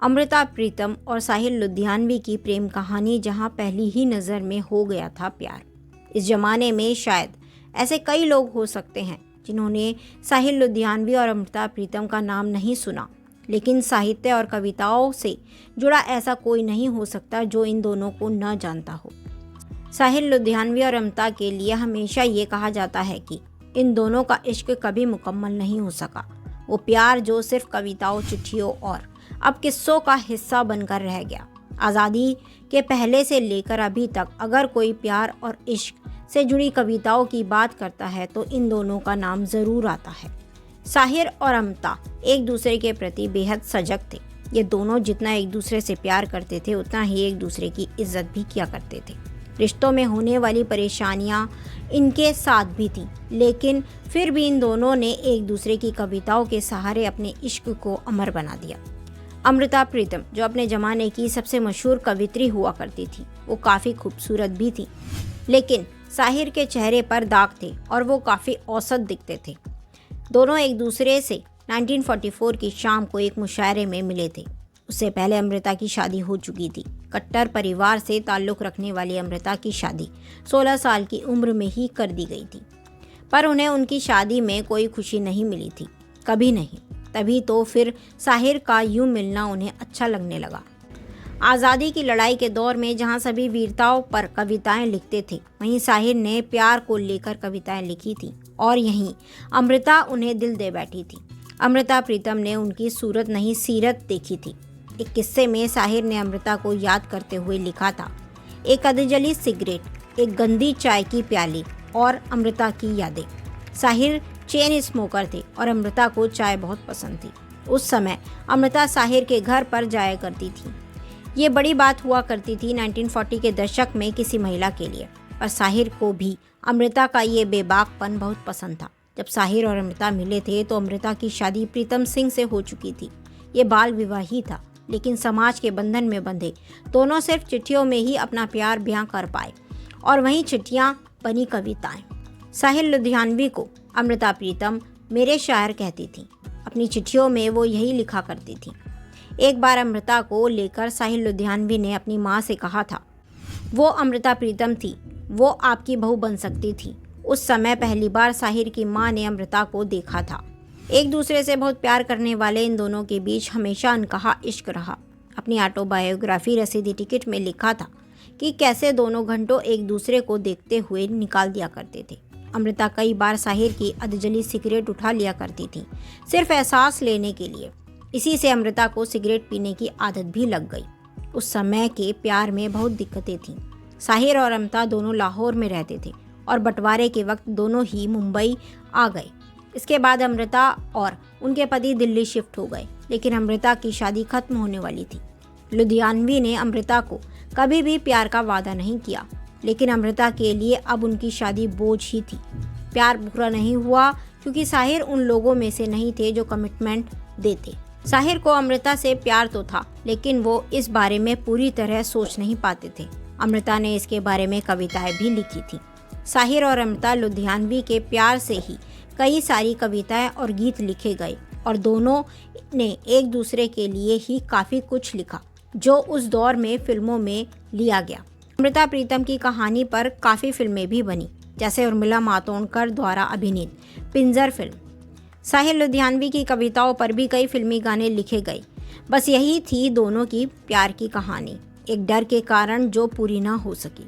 अमृता प्रीतम और साहिल लुधियानवी की प्रेम कहानी जहां पहली ही नज़र में हो गया था प्यार। इस जमाने में शायद ऐसे कई लोग हो सकते हैं जिन्होंने साहिल लुधियानवी और अमृता प्रीतम का नाम नहीं सुना, लेकिन साहित्य और कविताओं से जुड़ा ऐसा कोई नहीं हो सकता जो इन दोनों को न जानता हो। साहिल लुधियानवी और अमृता के लिए हमेशा ये कहा जाता है कि इन दोनों का इश्क कभी मुकम्मल नहीं हो सका। वो प्यार जो सिर्फ कविताओं, चिट्ठियों और अब किस्सों का हिस्सा बनकर रह गया। आज़ादी के पहले से लेकर अभी तक अगर कोई प्यार और इश्क से जुड़ी कविताओं की बात करता है तो इन दोनों का नाम ज़रूर आता है। साहिर और अमृता एक दूसरे के प्रति बेहद सजग थे। ये दोनों जितना एक दूसरे से प्यार करते थे उतना ही एक दूसरे की इज्जत भी किया करते थे। रिश्तों में होने वाली परेशानियां इनके साथ भी थी, लेकिन फिर भी इन दोनों ने एक दूसरे की कविताओं के सहारे अपने इश्क को अमर बना दिया। अमृता प्रीतम जो अपने ज़माने की सबसे मशहूर कवित्री हुआ करती थी, वो काफ़ी खूबसूरत भी थी, लेकिन साहिर के चेहरे पर दाग थे और वो काफ़ी औसत दिखते थे। दोनों एक दूसरे से 1944 की शाम को एक मुशायरे में मिले थे। उससे पहले अमृता की शादी हो चुकी थी। कट्टर परिवार से ताल्लुक़ रखने वाली अमृता की शादी 16 साल की उम्र में ही कर दी गई थी, पर उन्हें उनकी शादी में कोई खुशी नहीं मिली थी, कभी नहीं। तभी तो फिर साहिर का यूं मिलना उन्हें अच्छा लगने लगा। आज़ादी की लड़ाई के दौर में जहां सभी वीरताओं पर कविताएं लिखते थे, वहीं साहिर ने प्यार को लेकर कविताएं लिखी थी और यहीं अमृता उन्हें दिल दे बैठी थी। अमृता प्रीतम ने उनकी सूरत नहीं सीरत देखी थी। एक किस्से में साहिर ने अमृता को याद करते हुए लिखा था, एक अधजली सिगरेट, एक गंदी चाय की प्याली और अमृता की यादें। साहिर चेन स्मोकर थे और अमृता को चाय बहुत पसंद थी। उस समय अमृता साहिर के घर पर जाया करती थी। ये बड़ी बात हुआ करती थी 1940 के दशक में किसी महिला के लिए, पर साहिर को भी अमृता का ये बेबाकपन बहुत पसंद था। जब साहिर और अमृता मिले थे तो अमृता की शादी प्रीतम सिंह से हो चुकी थी। ये बाल विवाह ही था, लेकिन समाज के बंधन में बंधे दोनों सिर्फ चिट्ठियों में ही अपना प्यार बयां कर पाए और वहीं चिट्ठियां बनी कविताएं। साहिल लुधियानवी को अमृता प्रीतम मेरे शायर कहती थी। अपनी चिट्ठियों में वो यही लिखा करती थी। एक बार अमृता को लेकर साहिल लुधियानवी ने अपनी माँ से कहा था, वो अमृता प्रीतम थी, वो आपकी बहू बन सकती थी। उस समय पहली बार साहिर की माँ ने अमृता को देखा था। एक दूसरे से बहुत प्यार करने वाले इन दोनों के बीच हमेशा अनकहा इश्क रहा। अपनी ऑटोबायोग्राफी रसीदी टिकट में लिखा था कि कैसे दोनों घंटों एक दूसरे को देखते हुए निकाल दिया करते थे। अमृता कई बार साहिर की अधजली सिगरेट उठा लिया करती थी, सिर्फ एहसास लेने के लिए। इसी से अमृता को सिगरेट पीने की आदत भी लग गई। उस समय के प्यार में बहुत दिक्कतें थीं। साहिर और अमृता दोनों लाहौर में रहते थे और बंटवारे के वक्त दोनों ही मुंबई आ गए। इसके बाद अमृता और उनके पति दिल्ली शिफ्ट हो गए, लेकिन अमृता की शादी खत्म होने वाली थी। लुधियानवी ने अमृता को कभी भी प्यार का वादा नहीं किया, लेकिन अमृता के लिए अब उनकी शादी बोझ ही थी। प्यार पूरा नहीं हुआ क्योंकि साहिर उन लोगों में से नहीं थे जो कमिटमेंट देते। साहिर को अमृता से प्यार तो था, लेकिन वो इस बारे में पूरी तरह सोच नहीं पाते थे। अमृता ने इसके बारे में कविताएं भी लिखी थी। साहिर और अमृता लुधियानवी के प्यार से ही कई सारी कविताएं और गीत लिखे गए और दोनों ने एक दूसरे के लिए ही काफ़ी कुछ लिखा जो उस दौर में फिल्मों में लिया गया। अमृता प्रीतम की कहानी पर काफ़ी फिल्में भी बनी, जैसे उर्मिला मातोंडकर द्वारा अभिनीत पिंजर फिल्म। साहिल लुधियानवी की कविताओं पर भी कई फिल्मी गाने लिखे गए। बस यही थी दोनों की प्यार की कहानी, एक डर के कारण जो पूरी ना हो सकी।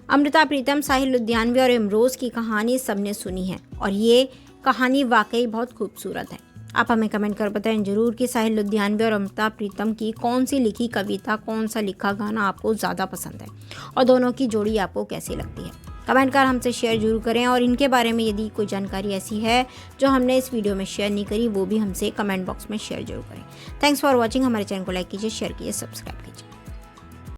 अमृता प्रीतम, साहिल लुधियानवी और इमरोज़ की कहानी सबने सुनी है और ये कहानी वाकई बहुत खूबसूरत है। आप हमें कमेंट कर बताएं जरूर कि साहिल लुधियानवी और अमृता प्रीतम की कौन सी लिखी कविता, कौन सा लिखा गाना आपको ज़्यादा पसंद है और दोनों की जोड़ी आपको कैसी लगती है। कमेंट कर हमसे शेयर जरूर करें और इनके बारे में यदि कोई जानकारी ऐसी है जो हमने इस वीडियो में शेयर नहीं करी, वो भी हमसे कमेंट बॉक्स में शेयर जरूर करें। Thanks for watching. हमारे चैनल को लाइक कीजिए, शेयर कीजिए, सब्सक्राइब कीजिए।